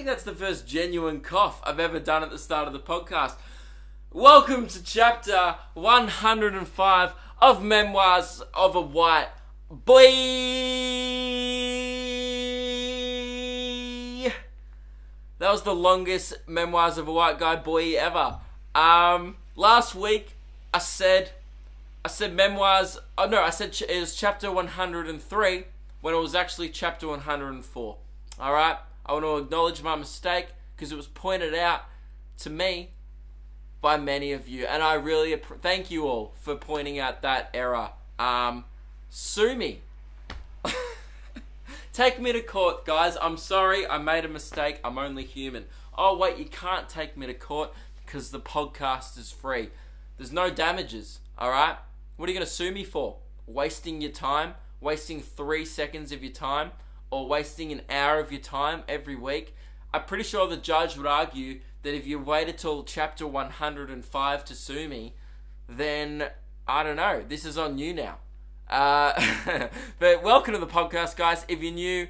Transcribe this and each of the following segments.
think that's the first genuine cough I've ever done at the start of the podcast. Welcome to chapter 105 of Memoirs of a White Boy. That was the longest Memoirs of a White Guy boy ever. Last week I said memoirs. Oh no, I said it was chapter 103 when it was actually chapter 104. All right, I want to acknowledge my mistake because it was pointed out to me by many of you, and I really thank you all for pointing out that error. Sue me. Take me to court, guys. I'm sorry, I made a mistake. I'm only human. Oh wait, you can't take me to court because the podcast is free. There's no damages, alright? What are you going to sue me for? Wasting your time? Wasting 3 seconds of your time? Or wasting an hour of your time every week? I'm pretty sure the judge would argue that if you waited till chapter 105 to sue me, then, I don't know, this is on you now. But welcome to the podcast, guys. If you're new,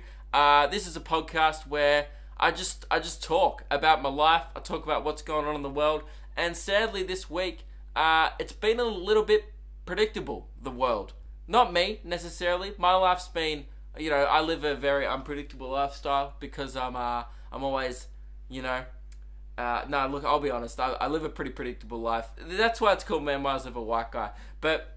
this is a podcast where I just talk about my life. I talk about what's going on in the world. And sadly, this week, it's been a little bit predictable, the world. Not me, necessarily. My life's been, I live a very unpredictable lifestyle because I'm always, no, look, I'll be honest. I live a pretty predictable life. That's why it's called Memoirs of a White Guy. But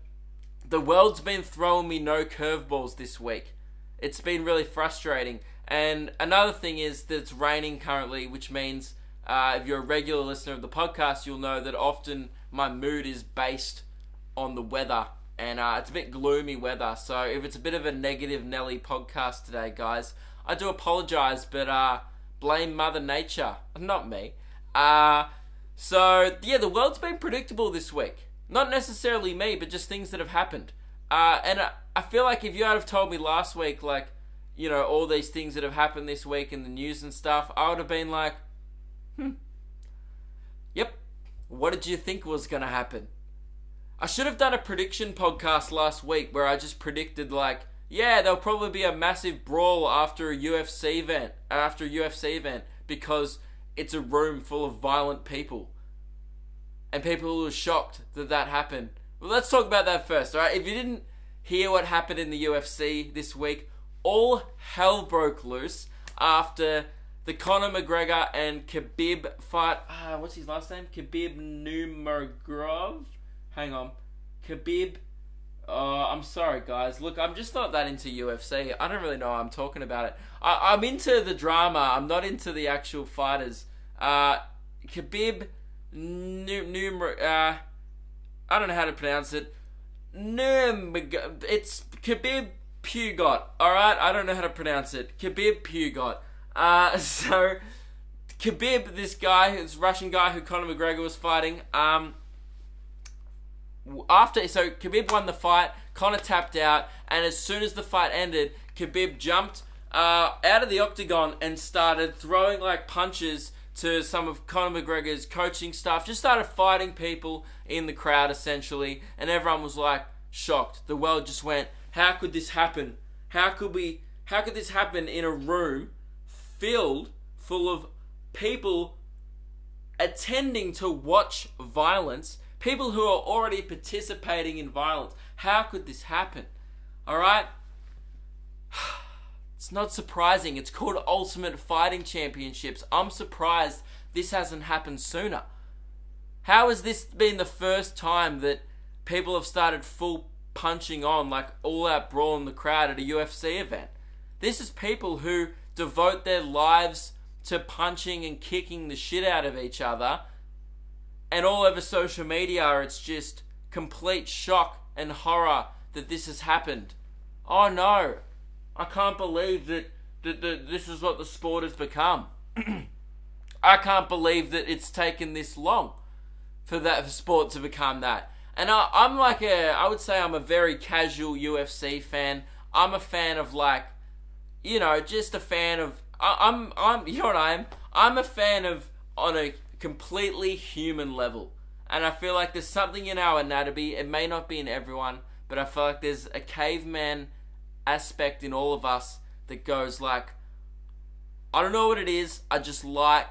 the world's been throwing me no curveballs this week. It's been really frustrating. And another thing is that it's raining currently, which means if you're a regular listener of the podcast, you'll know that often my mood is based on the weather. And it's a bit gloomy weather. So if it's a bit of a negative Nelly podcast today, guys, I do apologize, but blame Mother Nature, not me. So, yeah, the world's been predictable this week. Not necessarily me, but just things that have happened. And I feel like if you had have told me last week, like, all these things that have happened this week in the news and stuff, I would have been like, yep, what did you think was going to happen? I should have done a prediction podcast last week where I just predicted, like, yeah, there'll probably be a massive brawl after a UFC event, because it's a room full of violent people. And people were shocked that that happened. Well, let's talk about that first, alright? If you didn't hear what happened in the UFC this week, all hell broke loose after the Conor McGregor and Khabib fight. What's his last name? Khabib Nurmagomedov? Hang on. Khabib. I'm sorry, guys. Look, I'm just not that into UFC. I don't really know how I'm talking about it. I'm into the drama. I'm not into the actual fighters. Khabib I don't know how to pronounce it. It's Khabib Pugot. Alright, I don't know how to pronounce it. Khabib Pugot. So Khabib, this Russian guy who Conor McGregor was fighting, Khabib won the fight, Conor tapped out, and as soon as the fight ended, Khabib jumped out of the octagon and started throwing like punches to some of Conor McGregor's coaching staff, just started fighting people in the crowd essentially, and everyone was like shocked. The world just went, how could this happen? How could this happen in a room full of people attending to watch violence, people who are already participating in violence? How could this happen? Alright? It's not surprising. It's called Ultimate Fighting Championships. I'm surprised this hasn't happened sooner. How has this been the first time that people have started full punching on, like all out brawl in the crowd at a UFC event? This is people who devote their lives to punching and kicking the shit out of each other, and all over social media it's just complete shock and horror that this has happened. Oh no, I can't believe that this is what the sport has become. I can't believe that it's taken this long for sport to become that. And I would say I'm a very casual UFC fan. I'm a fan of just a fan of, you know what I am? I'm a fan of on a completely human level. And I feel like there's something in our anatomy, it may not be in everyone, but I feel like there's a caveman aspect in all of us that goes like, I don't know what it is. I just like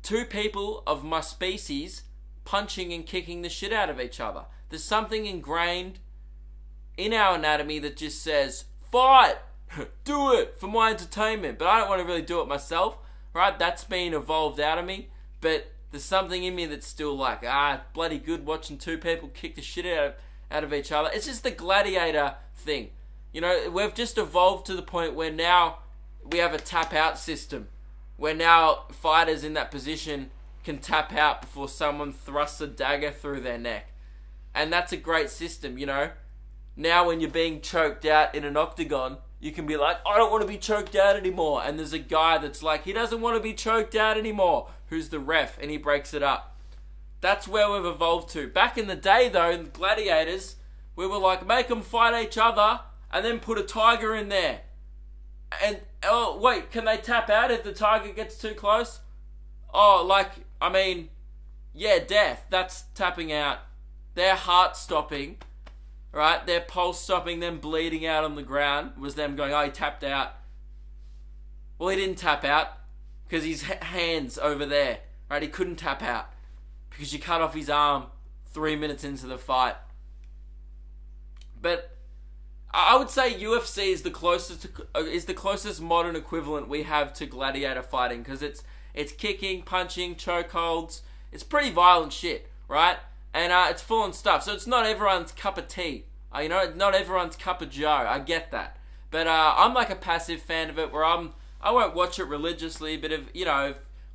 two people of my species punching and kicking the shit out of each other. There's something ingrained in our anatomy that just says, fight! Do it for my entertainment. But I don't want to really do it myself, right? That's been evolved out of me. But there's something in me that's still like, bloody good watching two people kick the shit out of each other. It's just the gladiator thing. You know, we've just evolved to the point where now we have a tap out system. Where now fighters in that position can tap out before someone thrusts a dagger through their neck. And that's a great system, you know. Now when you're being choked out in an octagon, you can be like, I don't want to be choked out anymore. And there's a guy that's like, he doesn't want to be choked out anymore. Who's the ref? And he breaks it up. That's where we've evolved to. Back in the day though, in Gladiators, we were like, make them fight each other and then put a tiger in there. And, oh, wait, can they tap out if the tiger gets too close? Oh, like, I mean, yeah, death. That's tapping out. Their heart stopping, right? Their pulse stopping, them bleeding out on the ground was them going, oh, he tapped out. Well, he didn't tap out because his hand's over there, right? He couldn't tap out because you cut off his arm 3 minutes into the fight. But I would say UFC is the closest modern equivalent we have to gladiator fighting because it's kicking, punching, chokeholds. It's pretty violent shit, right? And it's full on stuff. So it's not everyone's cup of tea. You know, not everyone's cup of joe. I get that. But I'm like a passive fan of it where I won't watch it religiously, but if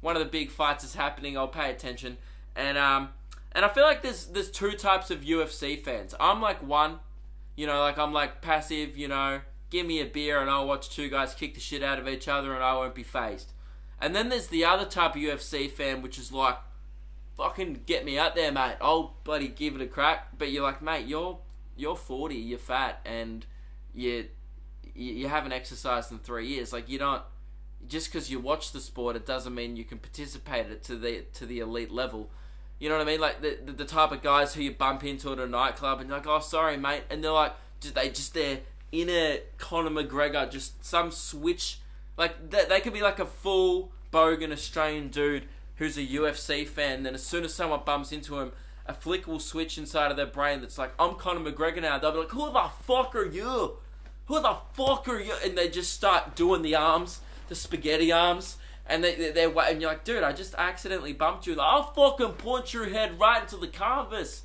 one of the big fights is happening, I'll pay attention. And I feel like there's two types of UFC fans. I'm like one. You know, like I'm like passive, you know, give me a beer and I'll watch two guys kick the shit out of each other and I won't be fazed. And then there's the other type of UFC fan, which is like, fucking get me out there, mate. I'll bloody give it a crack. But you're like, mate, you're 40, you're fat, and you haven't exercised in 3 years. Like, you don't, just because you watch the sport, it doesn't mean you can participate it to the elite level. You know what I mean? Like the type of guys who you bump into at a nightclub and you're like, oh, sorry, mate. And they're like, they're inner Conor McGregor, just some switch. Like, they could be like a full bogan Australian dude who's a UFC fan. Then as soon as someone bumps into him, a flick will switch inside of their brain that's like, I'm Conor McGregor now. They'll be like, who the fuck are you? Who the fuck are you? And they just start doing the arms, the spaghetti arms. And they're and you're like, dude, I just accidentally bumped you. Like, I'll fucking punch your head right into the canvas.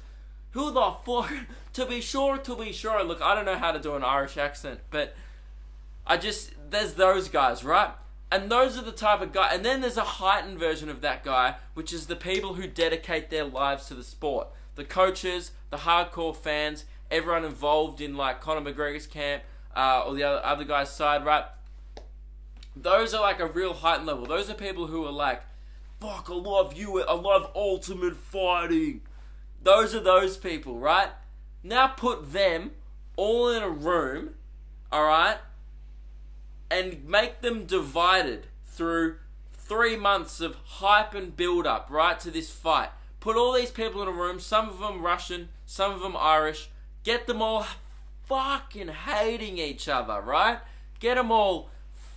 Who the fuck? To be sure. Look, I don't know how to do an Irish accent, but there's those guys, right? And those are the type of guy. And then there's a heightened version of that guy, which is the people who dedicate their lives to the sport. The coaches, the hardcore fans, everyone involved in like Conor McGregor's camp, or the other guy's side, right? Those are like a real heightened level. Those are people who are like, fuck, I love you, I love ultimate fighting. Those are those people, right? Now put them all in a room, alright, and make them divided through 3 months of hype and build up, right, to this fight. Put all these people in a room, some of them Russian, some of them Irish, get them all fucking hating each other, right? Get them all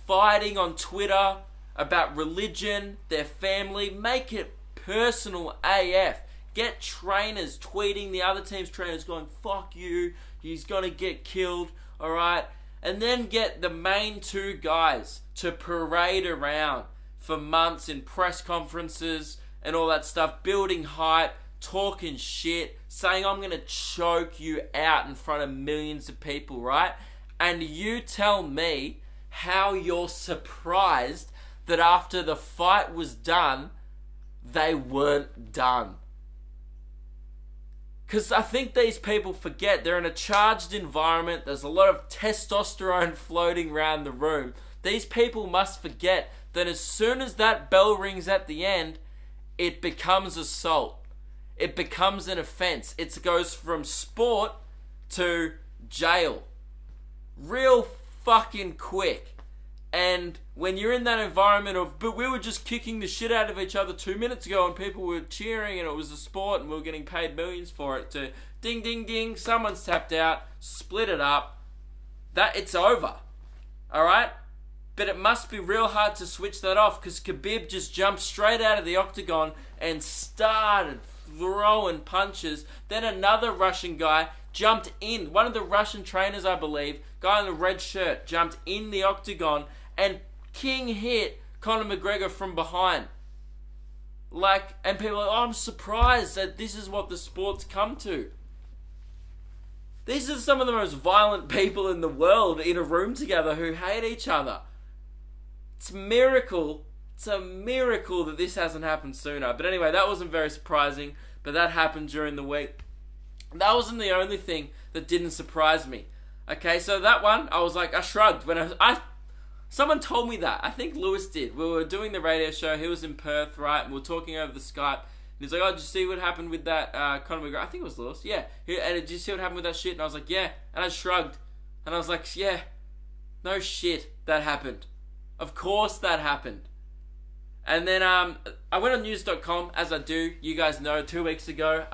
fighting on Twitter about religion, their family. Make it personal AF. Get trainers tweeting the other team's trainers going, fuck you, he's gonna get killed, alright? And then get the main two guys to parade around for months in press conferences and all that stuff, building hype, talking shit, saying I'm gonna choke you out in front of millions of people, right? And you tell me how you're surprised that after the fight was done, they weren't done. Because I think these people forget they're in a charged environment. There's a lot of testosterone floating around the room. These people must forget that as soon as that bell rings at the end, it becomes assault. It becomes an offense. It goes from sport to jail. Real fucking quick. And when you're in that environment of, but we were just kicking the shit out of each other 2 minutes ago and people were cheering and it was a sport and we were getting paid millions for it, to ding ding ding, someone's tapped out, split it up, that it's over. Alright? But it must be real hard to switch that off because Khabib just jumped straight out of the octagon and started throwing punches. Then another Russian guy jumped in. One of the Russian trainers, I believe, guy in the red shirt, jumped in the octagon and king hit Conor McGregor from behind. And people are like, oh, I'm surprised that this is what the sport's come to. These are some of the most violent people in the world in a room together who hate each other. It's a miracle. It's a miracle that this hasn't happened sooner. But anyway, that wasn't very surprising. But that happened during the week. That wasn't the only thing that didn't surprise me. Okay, so that one, I was like, I shrugged. Someone told me that. I think Lewis did. We were doing the radio show. He was in Perth, right? And we were talking over the Skype. And he's like, oh, did you see what happened with that Conor McGregor? I think it was Lewis. Yeah. And did you see what happened with that shit? And I was like, yeah. And I shrugged. And I was like, yeah. No shit. That happened. Of course that happened. And then I went on news.com, as I do. You guys know, 2 weeks ago,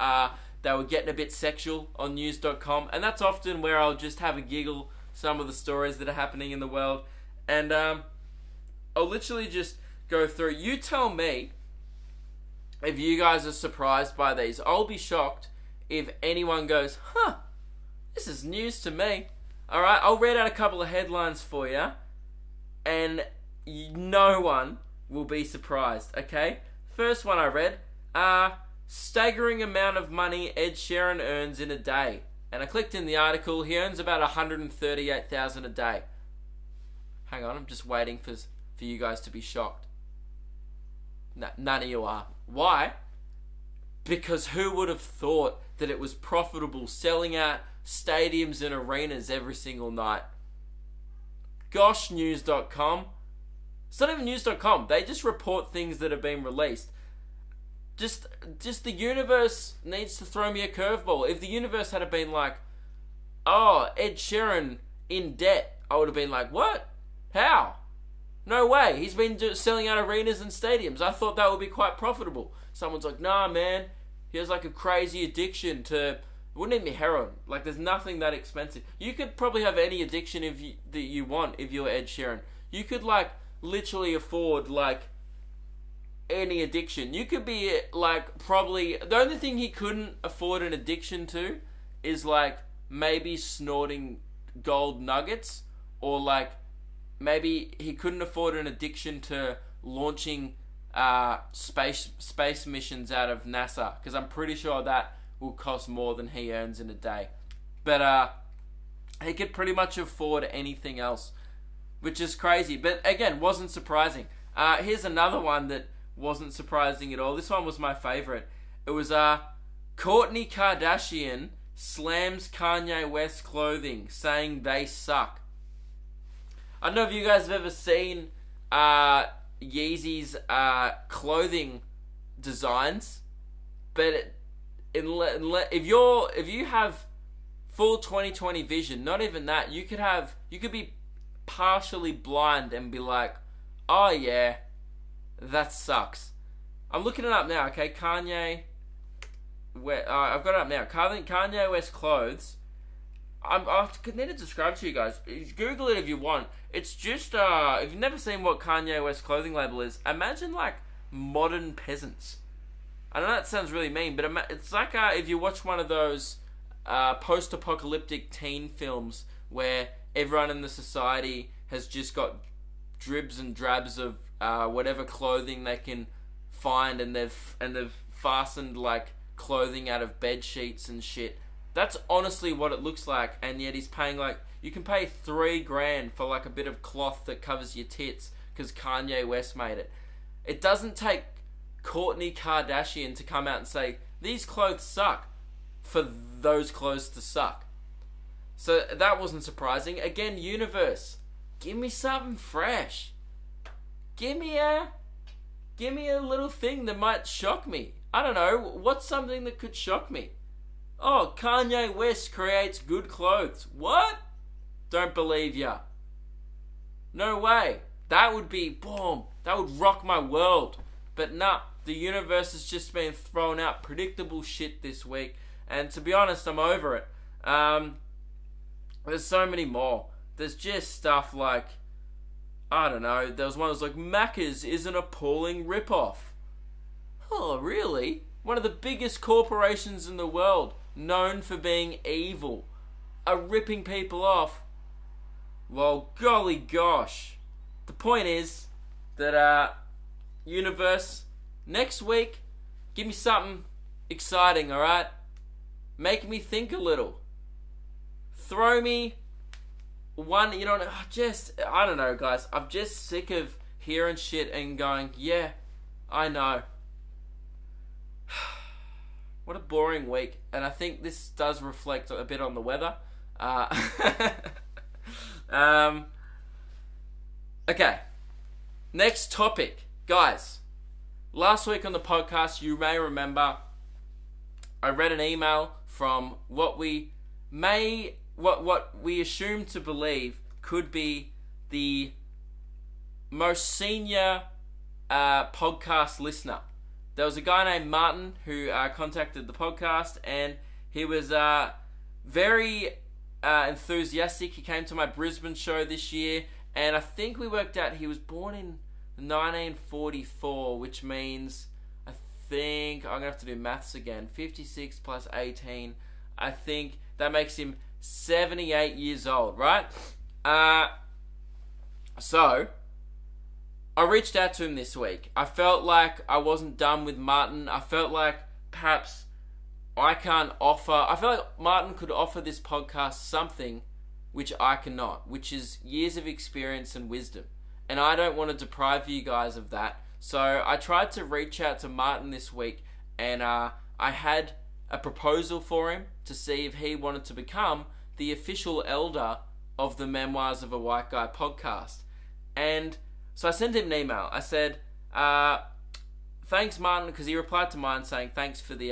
they were getting a bit sexual on news.com. And that's often where I'll just have a giggle, some of the stories that are happening in the world. And I'll literally just go through. You tell me if you guys are surprised by these. I'll be shocked if anyone goes, huh, this is news to me. Alright, I'll read out a couple of headlines for you. And no one will be surprised, okay? First one I read, staggering amount of money Ed Sheeran earns in a day. And I clicked in the article. He earns about $138,000 a day. Hang on, I'm just waiting for you guys to be shocked. None of you are. Why? Because who would have thought that it was profitable selling out stadiums and arenas every single night? Gosh, news.com. It's not even news.com. They just report things that have been released. Just the universe needs to throw me a curveball. If the universe had been like, oh, Ed Sheeran in debt, I would have been like, what? How? No way. He's been selling out arenas and stadiums. I thought that would be quite profitable. Someone's like, nah, man. He has like a crazy addiction to... It wouldn't even be heroin. Like, there's nothing that expensive. You could probably have any addiction that you want if you're Ed Sheeran. You could, like, literally afford, like, any addiction. You could be, like, probably... The only thing he couldn't afford an addiction to is, like, maybe snorting gold nuggets or, like, maybe he couldn't afford an addiction to launching space missions out of NASA, because I'm pretty sure that will cost more than he earns in a day. But he could pretty much afford anything else, which is crazy. But again, wasn't surprising. Here's another one that wasn't surprising at all. This one was my favorite. It was Kourtney Kardashian slams Kanye West clothing, saying they suck. I don't know if you guys have ever seen Yeezy's clothing designs, but if you have full 20/20 vision, not even that, you could be partially blind and be like, oh yeah, that sucks. I'm looking it up now. Okay, Kanye. I've got it up now. Kanye West clothes. I need to describe to you guys. Google it if you want. It's just, if you've never seen what Kanye West clothing label is, imagine like modern peasants. I know that sounds really mean, but it's like if you watch one of those post-apocalyptic teen films where everyone in the society has just got dribs and drabs of whatever clothing they can find, and they've fastened like clothing out of bed sheets and shit. That's honestly what it looks like, and yet he's paying like... You can pay $3,000 for like a bit of cloth that covers your tits because Kanye West made it. It doesn't take Kourtney Kardashian to come out and say, these clothes suck, for those clothes to suck. So that wasn't surprising. Again, universe, give me something fresh. Give me a little thing that might shock me. I don't know, what's something that could shock me? Oh, Kanye West creates good clothes. What? Don't believe ya. No way. That would be, boom, that would rock my world. But nah, the universe has just been thrown out predictable shit this week. And to be honest, I'm over it. There's so many more. There's just stuff like, I don't know, there was one that was like, Macca's is an appalling ripoff. Oh, really? One of the biggest corporations in the world, known for being evil, are ripping people off. Well, golly gosh. The point is that, universe, next week, give me something exciting, alright? Make me think a little. Throw me one, I don't know, guys. I'm just sick of hearing shit and going, yeah, I know. What a boring week. And I think this does reflect a bit on the weather. Okay. Next topic. Guys, last week on the podcast, you may remember, I read an email from what we assume to believe could be the most senior podcast listener. There was a guy named Martin who contacted the podcast, and he was very enthusiastic. He came to my Brisbane show this year, and I think we worked out he was born in 1944, which means, I'm going to have to do maths again, 56 plus 18, I think that makes him 78 years old, right? So, I reached out to him this week. I felt like I wasn't done with Martin. I felt like perhaps I felt like Martin could offer this podcast something which I cannot, which is years of experience and wisdom. And I don't want to deprive you guys of that. So I tried to reach out to Martin this week, and I had a proposal for him to see if he wanted to become the official elder of the Memoirs of a White Guy podcast. And so I sent him an email. I said, thanks, Martin, because he replied to mine saying, thanks for the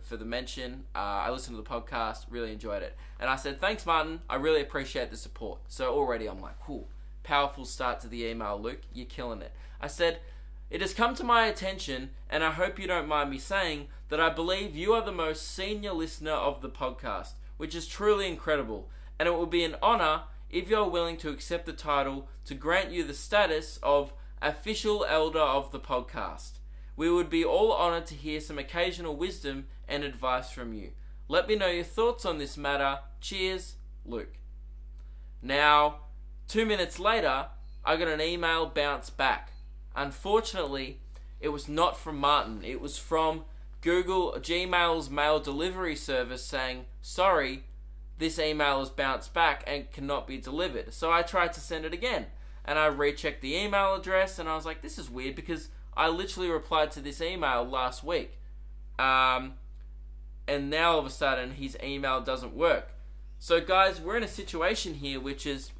for the mention. I listened to the podcast, really enjoyed it. And I said, thanks, Martin. I really appreciate the support. So already I'm like, cool. Powerful start to the email, Luke. You're killing it. I said, it has come to my attention, and I hope you don't mind me saying, that I believe you are the most senior listener of the podcast, which is truly incredible. And it would be an honor if you're willing to accept the title to grant you the status of official elder of the podcast. We would be all honored to hear some occasional wisdom and advice from you. Let me know your thoughts on this matter. Cheers, Luke. Now, 2 minutes later, I got an email bounce back. Unfortunately, it was not from Martin. It was from Gmail's mail delivery service saying, sorry, this email is bounced back and cannot be delivered. So I tried to send it again, and I rechecked the email address, and I was like, this is weird because I literally replied to this email last week. And now all of a sudden his email doesn't work. So guys, we're in a situation here which is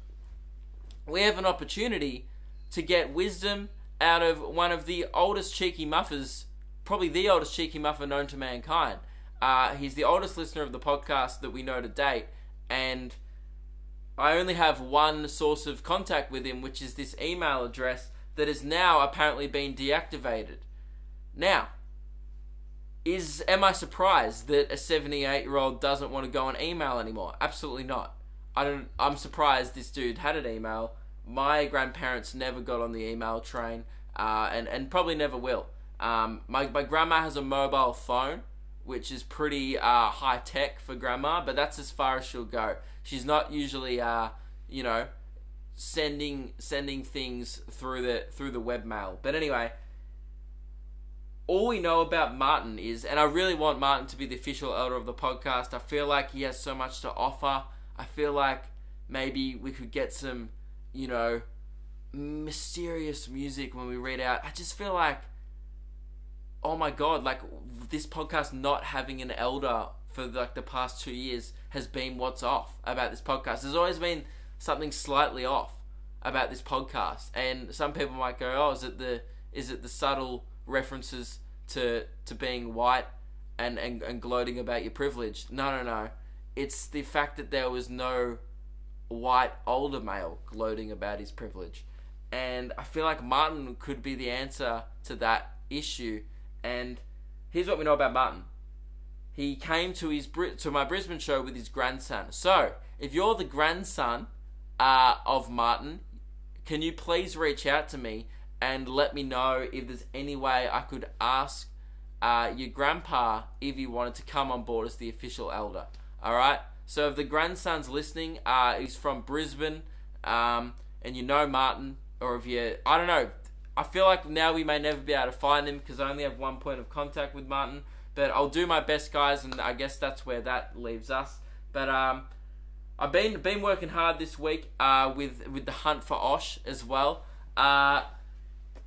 we have an opportunity to get wisdom out of one of the oldest cheeky muffers, probably the oldest cheeky muffer known to mankind. He's the oldest listener of the podcast that we know to date, and I only have one source of contact with him, which is this email address that has now apparently been deactivated. Now, am I surprised that a 78-year-old doesn't want to go on email anymore? Absolutely not. I'm surprised this dude had an email. My grandparents never got on the email train, and probably never will. My grandma has a mobile phone, which is pretty high tech for grandma, but that's as far as she'll go. She's not usually, sending things through the webmail. But anyway, all we know about Martin is, and I really want Martin to be the official elder of the podcast. I feel like he has so much to offer. I feel like maybe we could get some, mysterious music when we read out. I just feel like, oh my god, like this podcast not having an elder for like the past 2 years has been what's off about this podcast. There's always been something slightly off about this podcast, and some people might go, oh, is it the subtle references to being white and gloating about your privilege? No. It's the fact that there was no white older male gloating about his privilege. And I feel like Martin could be the answer to that issue. And here's what we know about Martin. He came to my Brisbane show with his grandson. So, if you're the grandson of Martin, can you please reach out to me and let me know if there's any way I could ask your grandpa if he wanted to come on board as the official elder. Alright? So if the grandson's listening, he's from Brisbane, and you know Martin, or if you, I don't know, I feel like now we may never be able to find him because I only have one point of contact with Martin, but I'll do my best, guys, and I guess that's where that leaves us. But I've been working hard this week with the hunt for Osh as well.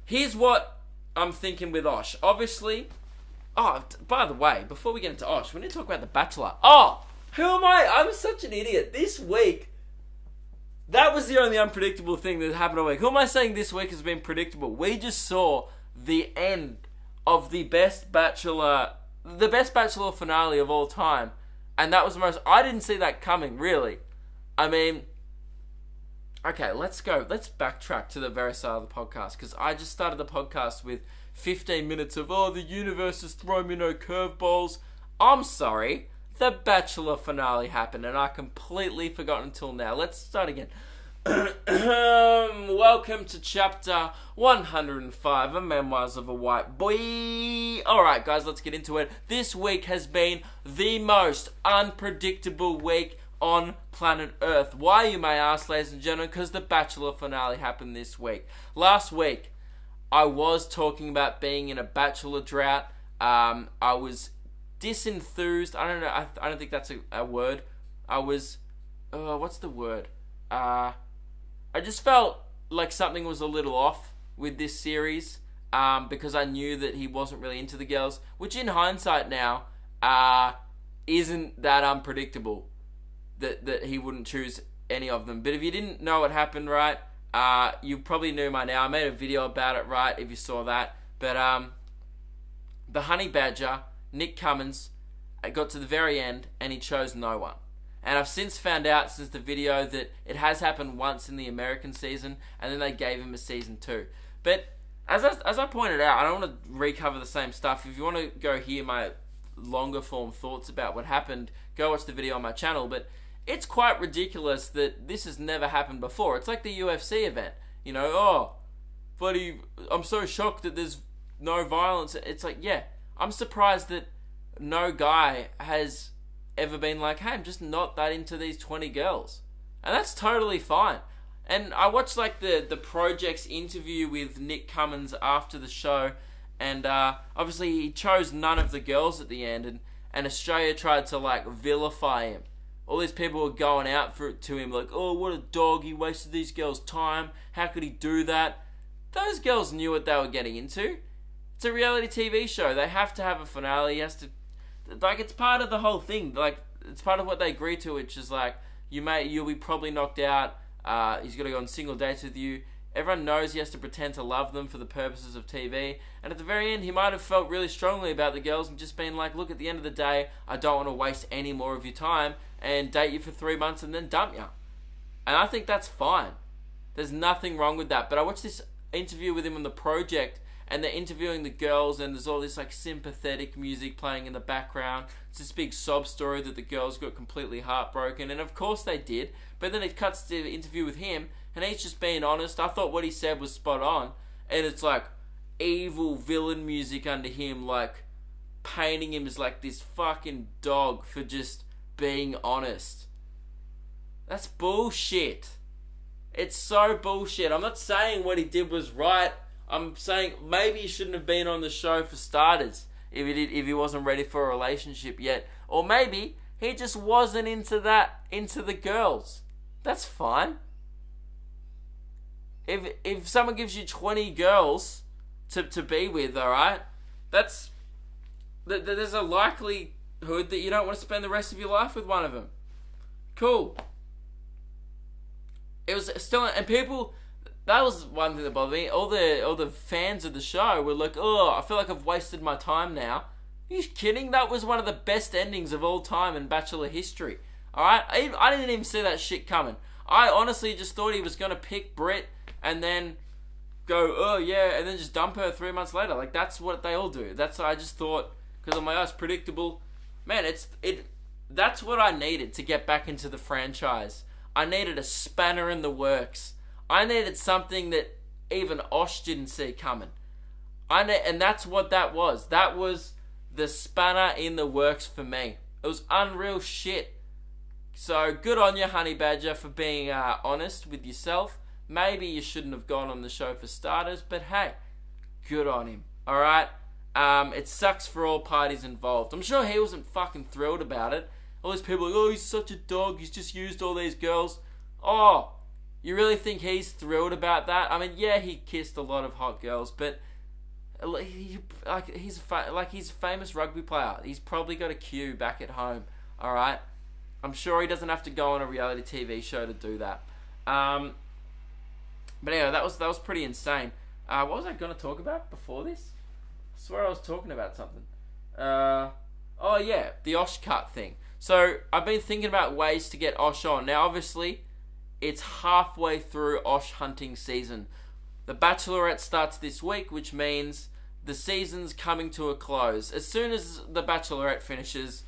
Here's what I'm thinking with Osh. Obviously, by the way, before we get into Osh, we need to talk about The Bachelor. Who am I? I'm such an idiot. This week, that was the only unpredictable thing that happened all week. Who am I saying this week has been predictable? We just saw the end of the best Bachelor finale of all time. And that was the most... I didn't see that coming, really. I mean... Okay, let's go. Let's backtrack to the very start of the podcast. Because I just started the podcast with 15 minutes of, the universe has thrown me no curveballs. I'm sorry. The Bachelor finale happened and I completely forgot until now. Let's start again. Welcome to chapter 105 of Memoirs of a White Boy. Alright guys, let's get into it. This week has been the most unpredictable week on planet Earth. Why, you may ask, ladies and gentlemen? Because the Bachelor finale happened this week. Last week, I was talking about being in a Bachelor drought. I was disenthused. I don't know. I don't think that's a word. I was... what's the word? I just felt like something was a little off with this series because I knew that he wasn't really into the girls, which in hindsight now isn't that unpredictable that he wouldn't choose any of them. But if you didn't know what happened, right, you probably knew by now. I made a video about it, right, if you saw that. But the honey badger, Nick Cummins, got to the very end and he chose no one. And I've since found out since the video that it has happened once in the American season, and then they gave him a season 2. But as I pointed out, I don't want to recover the same stuff. If you want to go hear my longer form thoughts about what happened, go watch the video on my channel. But it's quite ridiculous that this has never happened before. It's like the UFC event. You know, buddy, I'm so shocked that there's no violence. It's like, yeah, I'm surprised that no guy has ever been like, hey, I'm just not that into these 20 girls. And that's totally fine. And I watched like the Project's interview with Nick Cummins after the show, and obviously he chose none of the girls at the end, and Australia tried to like vilify him. All these people were going out to him like, oh, what a dog, he wasted these girls' time, how could he do that? Those girls knew what they were getting into. It's a reality TV show. They have to have a finale. He has to... Like, it's part of the whole thing. Like, it's part of what they agree to, which is like, you'll be probably knocked out. He's got to go on single dates with you. Everyone knows he has to pretend to love them for the purposes of TV. And at the very end, he might have felt really strongly about the girls and just been like, look, at the end of the day, I don't want to waste any more of your time and date you for 3 months and then dump you. And I think that's fine. There's nothing wrong with that. But I watched this interview with him on The Project, and they're interviewing the girls, and there's all this like sympathetic music playing in the background. It's this big sob story that the girls got completely heartbroken, and of course they did. But then it cuts to the interview with him, and he's just being honest. I thought what he said was spot on, and it's like evil villain music under him, like painting him as like this fucking dog for just being honest. That's bullshit. It's so bullshit. I'm not saying what he did was right. I'm saying maybe he shouldn't have been on the show for starters if he wasn't ready for a relationship yet. Or maybe he just wasn't into the girls. That's fine. If someone gives you 20 girls to be with, alright, there's a likelihood that you don't want to spend the rest of your life with one of them. Cool. It was still, and people... That was one thing that bothered me. All the fans of the show were like, oh, I feel like I've wasted my time now. Are you kidding? That was one of the best endings of all time in Bachelor history. Alright? I didn't even see that shit coming. I honestly just thought he was going to pick Brit and then go, oh yeah, and then just dump her 3 months later. Like, that's what they all do. That's what I just thought, because I'm like, oh, it's predictable. Man, that's what I needed to get back into the franchise. I needed a spanner in the works. I needed something that even Osh didn't see coming. And that's what that was. That was the spanner in the works for me. It was unreal shit. So good on you, Honey Badger, for being honest with yourself. Maybe you shouldn't have gone on the show for starters, but hey, good on him. Alright? It sucks for all parties involved. I'm sure he wasn't fucking thrilled about it. All these people are like, oh, he's such a dog, he's just used all these girls. Oh, you really think he's thrilled about that? I mean, yeah, he kissed a lot of hot girls, but he's a famous rugby player. He's probably got a queue back at home. Alright? I'm sure he doesn't have to go on a reality TV show to do that. But anyway, that was pretty insane. What was I going to talk about before this? I swear I was talking about something. Oh yeah, the Osh cut thing. So I've been thinking about ways to get Osh on. Now obviously, it's halfway through Osh hunting season. The Bachelorette starts this week, which means the season's coming to a close. As soon as the Bachelorette finishes,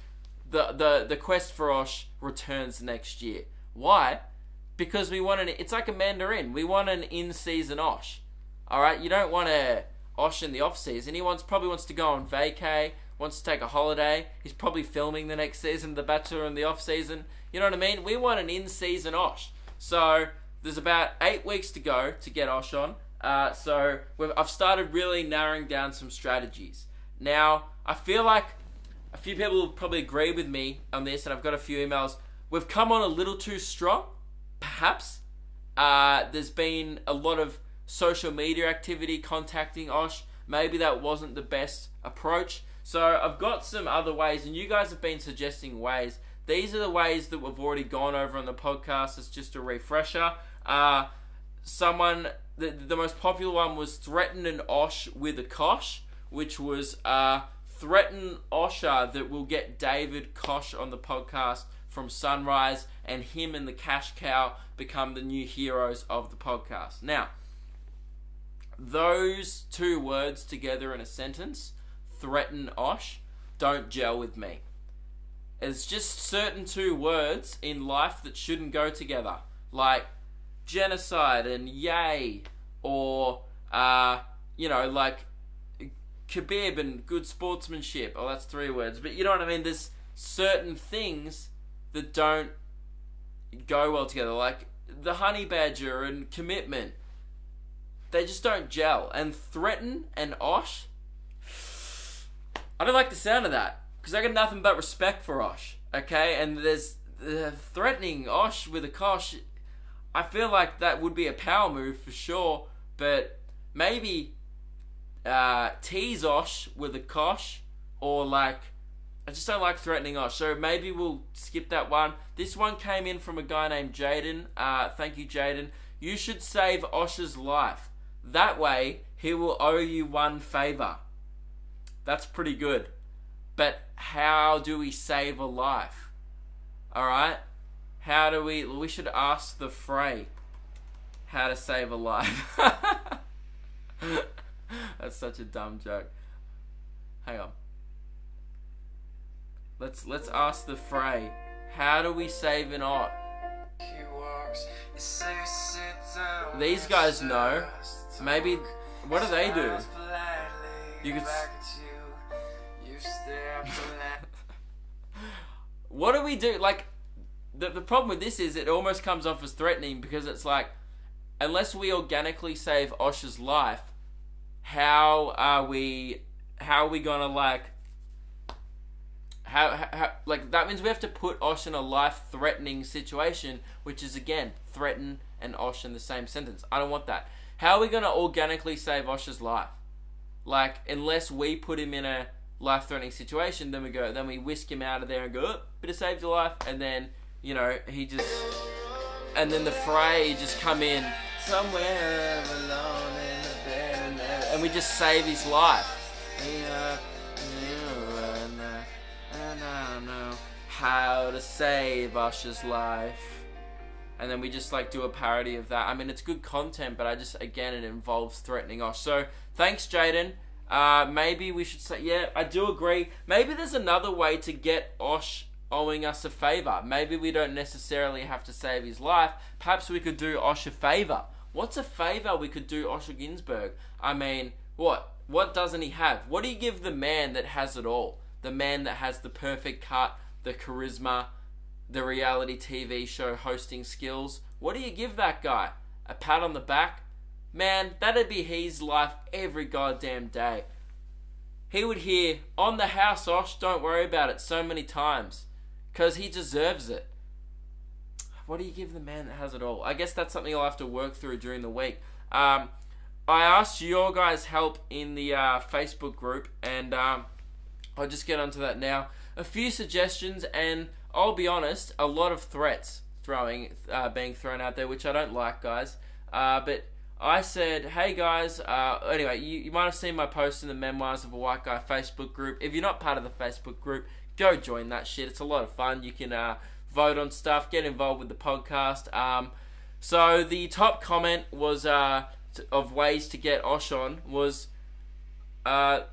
the quest for Osh returns next year. Why? Because we want it's like a mandarin. We want an in-season Osh. Alright, you don't want a Osh in the off-season. He probably wants to go on vacay, wants to take a holiday. He's probably filming the next season of The Bachelor in the off-season. You know what I mean? We want an in-season Osh. So, there's about 8 weeks to go to get Osh on. So, I've started really narrowing down some strategies. Now, I feel like a few people will probably agree with me on this, and I've got a few emails. We've come on a little too strong, perhaps. There's been a lot of social media activity contacting Osh. Maybe that wasn't the best approach. So I've got some other ways, and you guys have been suggesting ways. These are the ways that we've already gone over on the podcast. It's just a refresher. The most popular one was threaten an Osh with a Kosh, which was threaten Osher that will get David Kosh on the podcast from Sunrise, and him and the cash cow become the new heroes of the podcast. Now, those two words together in a sentence, threaten Osh, don't gel with me. It's just certain two words in life that shouldn't go together, like genocide and yay, or like Khabib and good sportsmanship. Oh, that's 3 words, but you know what I mean. There's certain things that don't go well together, like the honey badger and commitment. They just don't gel. And threaten and Osh, I don't like the sound of that, because I got nothing but respect for Osh, okay? And there's threatening Osh with a Kosh. I feel like that would be a power move for sure, but maybe tease Osh with a Kosh, or like, I just don't like threatening Osh, so maybe we'll skip that one. This one came in from a guy named Jaden. Thank you, Jaden. You should save Osh's life. That way, he will owe you one favor. That's pretty good. But how do we save a life? Alright? How do we should ask the Frey how to save a life. That's such a dumb joke. Hang on. Let's ask the Frey, how do we save an Ot? These guys know. Maybe, what do they do? You could. What do we do? Like, the problem with this is it almost comes off as threatening, because it's like, unless we organically save Osh's life, how are we gonna like? How like, that means we have to put Osh in a life-threatening situation, which is again threaten and Osh in the same sentence. I don't want that. How are we gonna organically save Osh's life? Like, unless we put him in a life-threatening situation, then we whisk him out of there and go, oh, bit of saved your life, and then and then the Frey just come in somewhere alone in the bed, and we just save his life. And I don't know how to save Osh's life. And then we just like do a parody of that. I mean, it's good content, but again, it involves threatening Osh. So, thanks, Jaden. Maybe we should say, yeah, I do agree. Maybe there's another way to get Osh owing us a favor. Maybe we don't necessarily have to save his life. Perhaps we could do Osh a favor. What's a favour we could do Osher Günsberg? I mean, what? What doesn't he have? What do you give the man that has it all? The man that has the perfect cut, the charisma, the reality TV show hosting skills. What do you give that guy? A pat on the back? Man, that'd be his life every goddamn day. He would hear, "On the house, Osh, don't worry about it," so many times. Because he deserves it. What do you give the man that has it all? I guess that's something I'll have to work through during the week. I asked your guys' help in the Facebook group, and I'll just get onto that now. A few suggestions, and I'll be honest, a lot of threats being thrown out there, which I don't like, guys. But I said, hey guys, anyway, you might have seen my post in the Memoirs of a White Guy Facebook group. If you're not part of the Facebook group, go join that shit. It's a lot of fun. You can vote on stuff, get involved with the podcast. So the top comment was of ways to get Osh on was I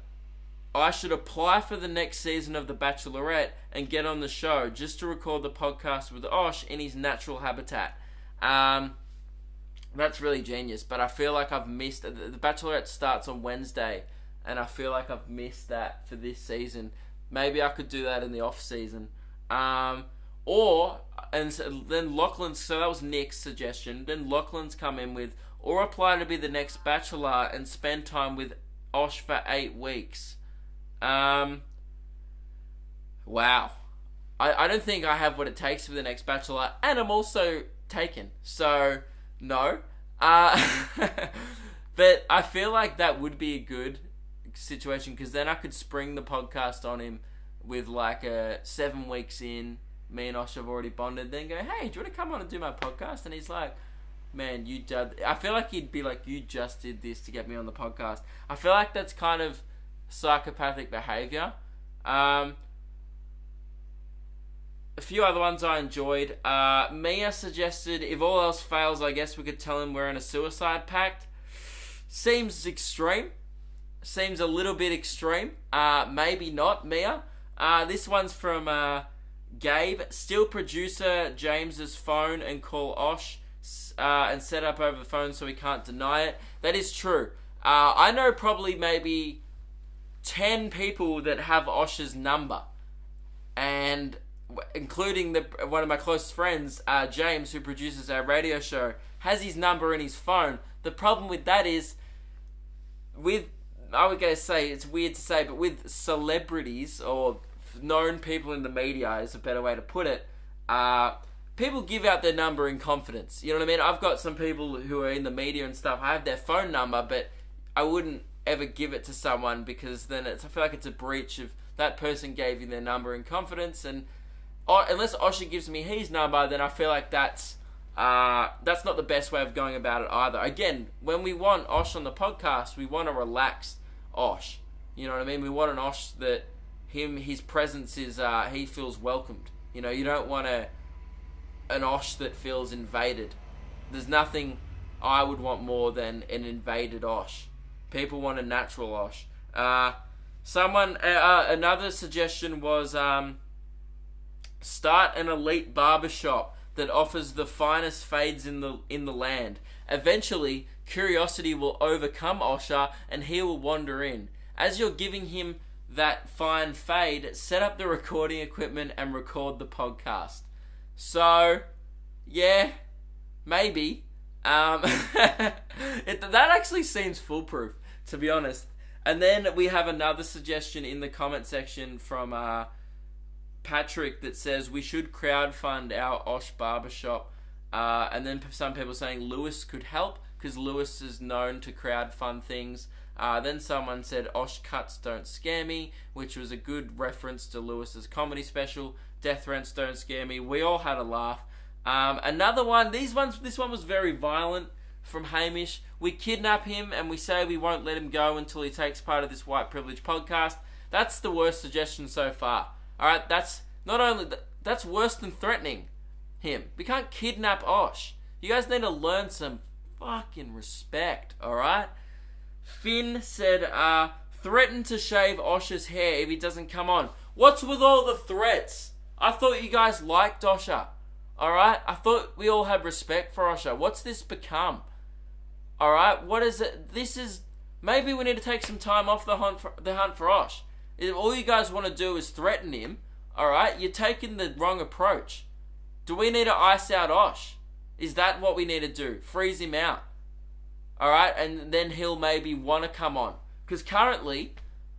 should apply for the next season of The Bachelorette and get on the show just to record the podcast with Osh in his natural habitat. That's really genius, but I feel like I've missed... The Bachelorette starts on Wednesday, and I feel like I've missed that for this season. Maybe I could do that in the off-season. Then Lachlan's... So that was Nick's suggestion. Then Lachlan's come in with, or apply to be the next Bachelor and spend time with Osh for 8 weeks. Wow. I don't think I have what it takes for the next Bachelor, and I'm also taken, so no. But I feel like that would be a good situation, because then I could spring the podcast on him with like 7 weeks in, me and Osh have already bonded, then go, hey, do you want to come on and do my podcast? And he's like, man, you did... I feel like he'd be like, you just did this to get me on the podcast. I feel like that's kind of psychopathic behaviour. A few other ones I enjoyed. Mia suggested, if all else fails, I guess we could tell him we're in a suicide pact. Seems extreme. Seems a little bit extreme. Maybe not, Mia. This one's from Gabe. Steal producer James's phone and call Osh and set up over the phone so he can't deny it. That is true. I know probably maybe 10 people that have Osh's number, and including one of my closest friends, James, who produces our radio show, has his number in his phone. The problem with that is, I would go say, it's weird to say, but with celebrities or known people in the media is a better way to put it, people give out their number in confidence. You know what I mean? I've got some people who are in the media and stuff, I have their phone number, but I wouldn't ever give it to someone, because then I feel like it's a breach of that person gave you their number in confidence, and unless Osher gives me his number, then I feel like that's not the best way of going about it either. Again, when we want Osh on the podcast, we want a relaxed Osh. You know what I mean? We want an Osh that his presence is, he feels welcomed. You know, you don't want an Osh that feels invaded. There's nothing I would want more than an invaded Osh. People want a natural Osh. Another suggestion was start an elite barbershop that offers the finest fades in the land. Eventually, curiosity will overcome Osher and he will wander in. As you're giving him that fine fade, set up the recording equipment and record the podcast. So, yeah, maybe. That actually seems foolproof, to be honest. And then we have another suggestion in the comment section from Patrick that says we should crowdfund our Osh barbershop. And then some people saying Lewis could help, because Lewis is known to crowdfund things. Then someone said Osh cuts don't scare me, which was a good reference to Lewis's comedy special. Death rents don't scare me. We all had a laugh. Another one, this one was very violent, from Hamish. We kidnap him and we say we won't let him go until he takes part of this white privilege podcast. That's the worst suggestion so far. Alright, that's worse than threatening him. We can't kidnap Osh. You guys need to learn some fucking respect, alright? Finn said, threaten to shave Osh's hair if he doesn't come on. What's with all the threats? I thought you guys liked Osher. Alright? I thought we all had respect for Osher. What's this become? Alright, what is it? This is... Maybe we need to take some time off the hunt for Osh. If all you guys want to do is threaten him, alright, you're taking the wrong approach. Do we need to ice out Osh? Is that what we need to do? Freeze him out. Alright, and then he'll maybe want to come on. Because currently,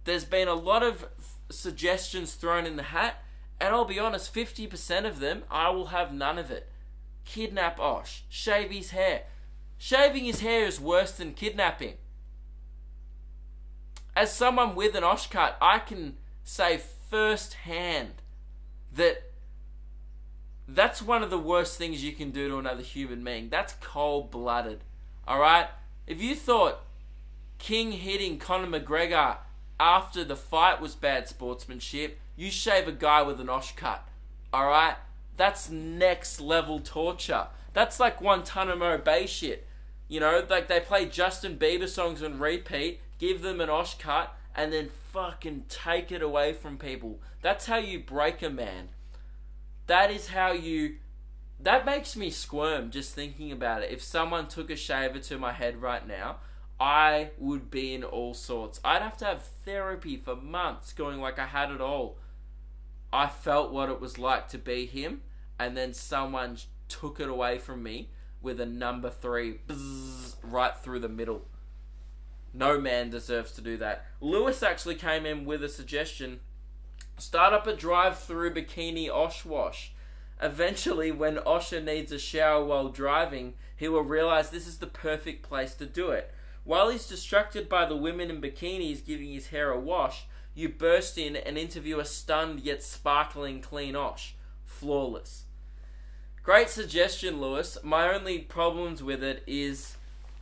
there's been a lot of suggestions thrown in the hat, and I'll be honest, 50% of them, I will have none of it. Kidnap Osh. Shave his hair. Shaving his hair is worse than kidnapping. As someone with an Osh cut, I can say firsthand that that's one of the worst things you can do to another human being. That's cold-blooded. Alright? If you thought King hitting Conor McGregor after the fight was bad sportsmanship, you shave a guy with an Osh cut. Alright? That's next level torture. That's like Guantanamo Bay shit. You know, like they play Justin Bieber songs on repeat, give them an Osh cut, and then fucking take it away from people. That's how you break a man. That is how you... That makes me squirm just thinking about it. If someone took a shaver to my head right now, I would be in all sorts. I'd have to have therapy for months going like I had it all. I felt what it was like to be him, and then someone took it away from me with a number 3 bzzz, right through the middle. No man deserves to do that. Lewis actually came in with a suggestion. Start up a drive-through Bikini Ash Wash. Eventually, when Osher needs a shower while driving, he will realize this is the perfect place to do it. While he's distracted by the women in bikinis giving his hair a wash, you burst in and interview a stunned yet sparkling clean Osh. Flawless. Great suggestion, Lewis. My only problems with it is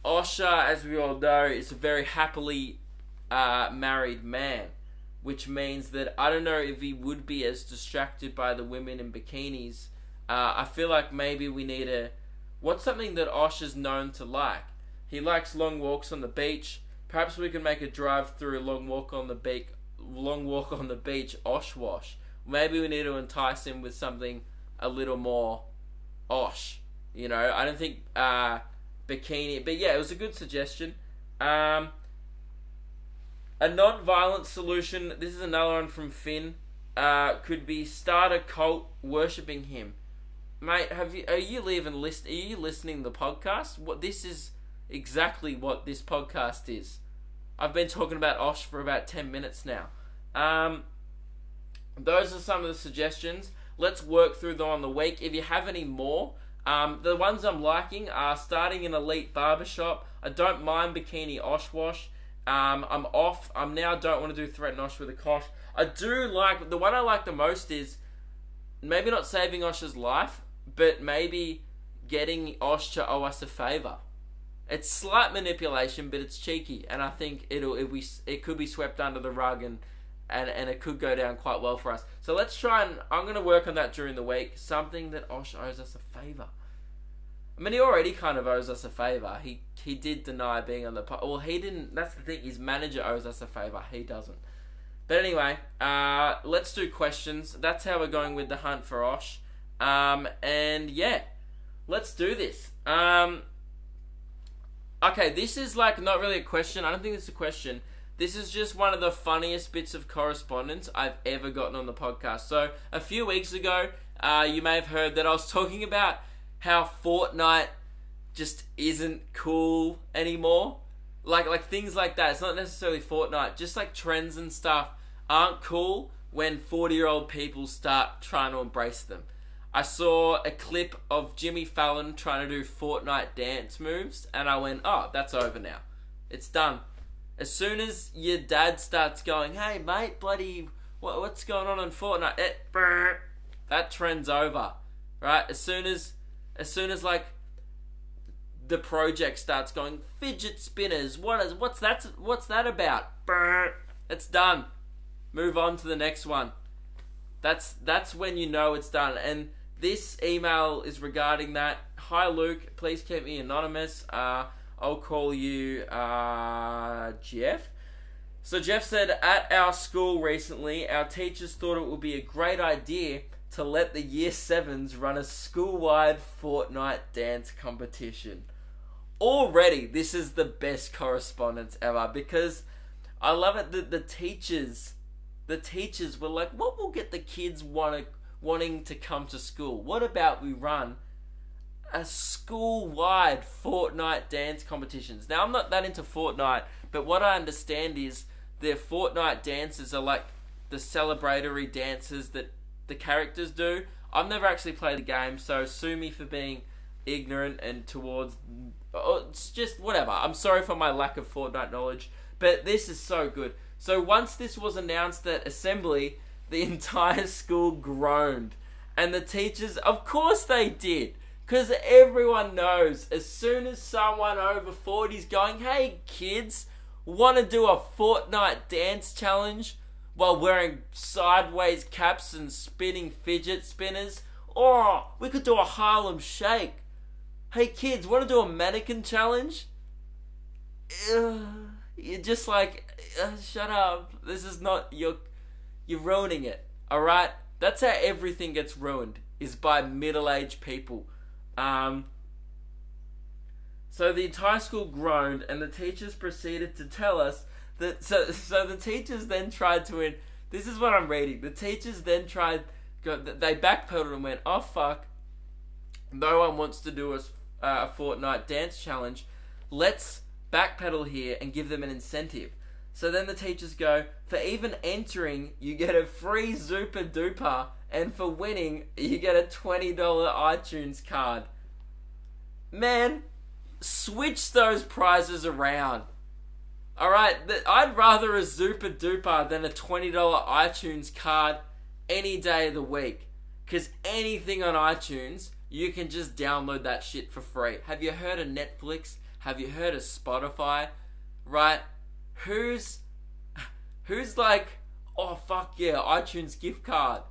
Osher, as we all know, is a very happily married man, which means that I don't know if he would be as distracted by the women in bikinis. I feel like maybe we need a... What's something that Osher's known to like? He likes long walks on the beach. Perhaps we can make a drive-through long walk on the beach Osh wash. Maybe we need to entice him with something a little more Osh. You know, I don't think bikini, but yeah, it was a good suggestion. A non-violent solution, this is another one from Finn, could be start a cult worshipping him. Mate, are you listening to the podcast? This is exactly what this podcast is. I've been talking about Osh for about 10 minutes now. Those are some of the suggestions. Let's work through them on the week. If you have any more, the ones I'm liking are starting an elite barbershop. I don't mind Bikini Ash Wash. I'm off. I now don't want to do threaten Osh with a kosh. I do like, the one I like the most is maybe not saving Osh's life, but maybe getting Osh to owe us a favour. It's slight manipulation, but it's cheeky, and I think it could be swept under the rug, and it could go down quite well for us. So let's try, and I'm going to work on that during the week. Something that Osh owes us a favour. I mean, he already kind of owes us a favour. He did deny being on the pod. Well, he didn't. That's the thing. His manager owes us a favour. He doesn't. But anyway, let's do questions. That's how we're going with the hunt for Osh. And yeah, let's do this. Okay, this is like not really a question. I don't think it's a question. This is just one of the funniest bits of correspondence I've ever gotten on the podcast. So a few weeks ago, you may have heard that I was talking about how Fortnite just isn't cool anymore. Like things like that. It's not necessarily Fortnite. Just like trends and stuff aren't cool when 40-year-old people start trying to embrace them. I saw a clip of Jimmy Fallon trying to do Fortnite dance moves, and I went, oh, that's over now. It's done. As soon as your dad starts going, hey, mate, bloody, what's going on Fortnite? That trend's over, right? As soon as like the project starts going, fidget spinners, what's that about? It's done. Move on to the next one. That's when you know it's done. And this email is regarding that. Hi Luke, please keep me anonymous. I'll call you Jeff. So Jeff said, at our school recently, our teachers thought it would be a great idea to let the Year 7s run a school-wide Fortnite dance competition. already, this is the best correspondence ever, because I love it that the teachers were like, what will get the kids wanting to come to school? What about we run a school-wide Fortnite dance competitions? Now, I'm not that into Fortnite, but what I understand is their Fortnite dances are like the celebratory dances that the characters do. I've never actually played the game, so sue me for being ignorant and towards... Oh, it's just whatever. I'm sorry for my lack of Fortnite knowledge, but this is so good. So once this was announced at assembly, the entire school groaned. And the teachers, of course they did. Because everyone knows, as soon as someone over 40 is going, hey kids, want to do a Fortnite dance challenge while wearing sideways caps and spinning fidget spinners? Or we could do a Harlem Shake. Hey kids, want to do a mannequin challenge? You're just like, shut up. This is not, you're ruining it. Alright? That's how everything gets ruined, is by middle-aged people. So the entire school groaned, and the teachers proceeded to tell us that, so the teachers then tried to, this is what I'm reading, the teachers then they backpedaled and went, oh fuck, no one wants to do a Fortnite dance challenge, let's backpedal here and give them an incentive. So then the teachers go, for even entering, you get a free Zupa Duper, and for winning, you get a $20 iTunes card. Man, switch those prizes around. Alright, I'd rather a Zupa Duper than a $20 iTunes card any day of the week. Because anything on iTunes, you can just download that shit for free. Have you heard of Netflix? Have you heard of Spotify? Right? Who's like, oh fuck yeah, iTunes gift card.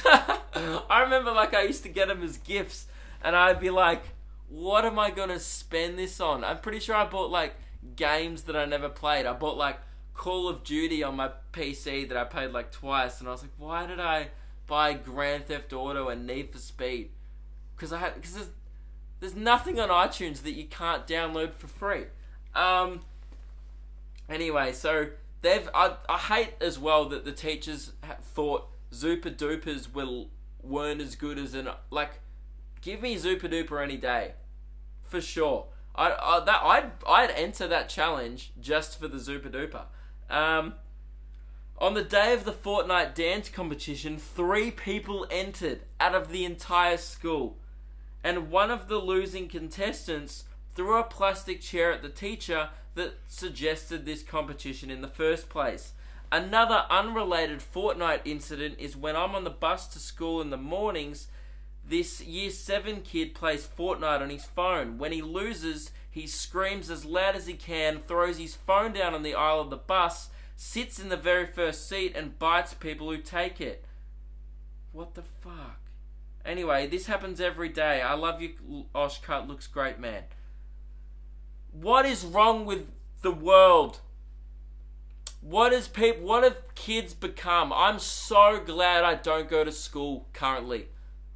I remember I used to get them as gifts, and I'd be like, what am I gonna spend this on? I'm pretty sure I bought games that I never played. I bought Call of Duty on my PC that I played twice, and I was like, why did I buy Grand Theft Auto and Need for Speed? Because there's nothing on iTunes that you can't download for free. Anyway, so I hate as well that the teachers thought Zupa Dupers weren't as good as give me Zupa Duper any day, for sure. I'd enter that challenge just for the Zupa Duper. On the day of the Fortnite dance competition, 3 people entered out of the entire school, and one of the losing contestants threw a plastic chair at the teacher that suggested this competition in the first place. Another unrelated Fortnite incident is when I'm on the bus to school in the mornings, this year 7 kid plays Fortnite on his phone. When he loses, he screams as loud as he can, throws his phone down on the aisle of the bus, sits in the very first seat and bites people who take it. What the fuck? Anyway, this happens every day. I love you, Oshcut, looks great, man. What is wrong with the world? What have kids become? I'm so glad I don't go to school currently.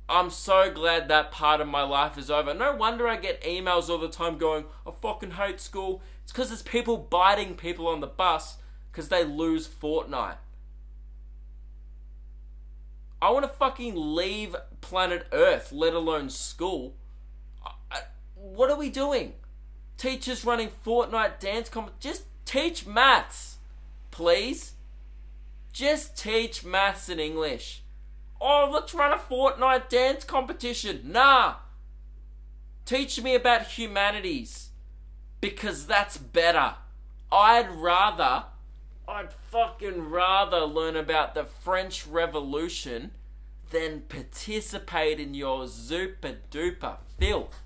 I'm so glad that part of my life is over. No wonder I get emails all the time going, I fucking hate school. It's because there's people biting people on the bus because they lose Fortnite. I want to fucking leave planet Earth, let alone school. What are we doing? Teachers running Fortnite dance just teach maths, please. Just teach maths and English. Oh, let's run a Fortnite dance competition. Nah. Teach me about humanities, because that's better. I'd fucking rather learn about the French Revolution than participate in your Zupa Duper filth.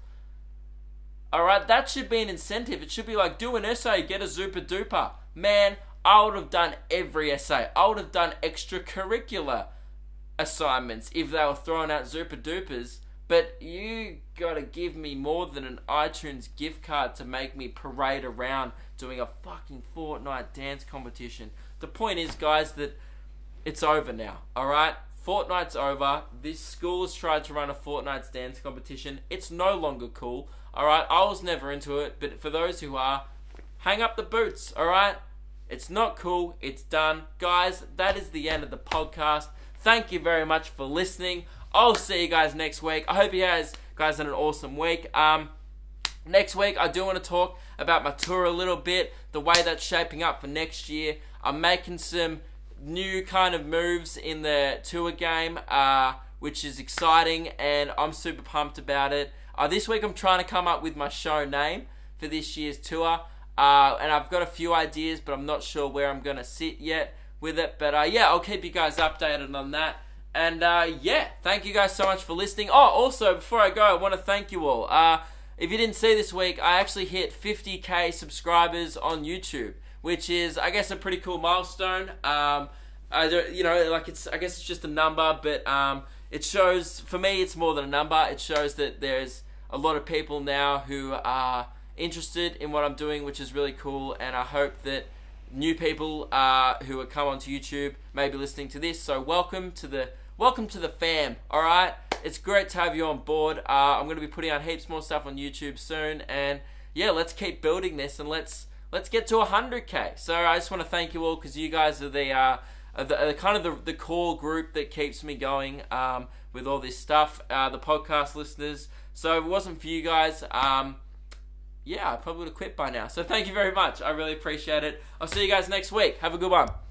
Alright, that should be an incentive. It should be like, do an essay, get a Zupa Duper. Man, I would have done every essay. I would have done extracurricular assignments if they were throwing out Zupa Dupers. But you gotta give me more than an iTunes gift card to make me parade around doing a fucking Fortnite dance competition. The point is, guys, that it's over now, alright? Fortnite's over. This school has tried to run a Fortnite's dance competition. It's no longer cool. Alright, I was never into it, but for those who are, hang up the boots, alright? It's not cool. It's done. Guys, that is the end of the podcast. Thank you very much for listening. I'll see you guys next week. I hope you guys had an awesome week. Next week, I do want to talk about my tour a little bit, the way that's shaping up for next year. I'm making some new kind of moves in the tour game, which is exciting, and I'm super pumped about it. This week, I'm trying to come up with my show name for this year's tour. And I've got a few ideas, but I'm not sure where I'm going to sit yet with it. But yeah, I'll keep you guys updated on that. And yeah, thank you guys so much for listening. Oh, also, before I go, I want to thank you all. If you didn't see this week, I actually hit 50k subscribers on YouTube, which is, I guess, a pretty cool milestone. I guess it's just a number, but it shows, for me, it's more than a number. It shows that there's a lot of people now who are interested in what I'm doing, which is really cool, and I hope that new people who have come onto YouTube may be listening to this. So welcome to the fam. All right, it's great to have you on board. I'm going to be putting out heaps more stuff on YouTube soon, and yeah, let's keep building this, and let's get to 100k. So I just want to thank you all, because you guys are the kind of the core group that keeps me going with all this stuff. The podcast listeners. So if it wasn't for you guys, yeah, I probably would have quit by now. So thank you very much. I really appreciate it. I'll see you guys next week. Have a good one.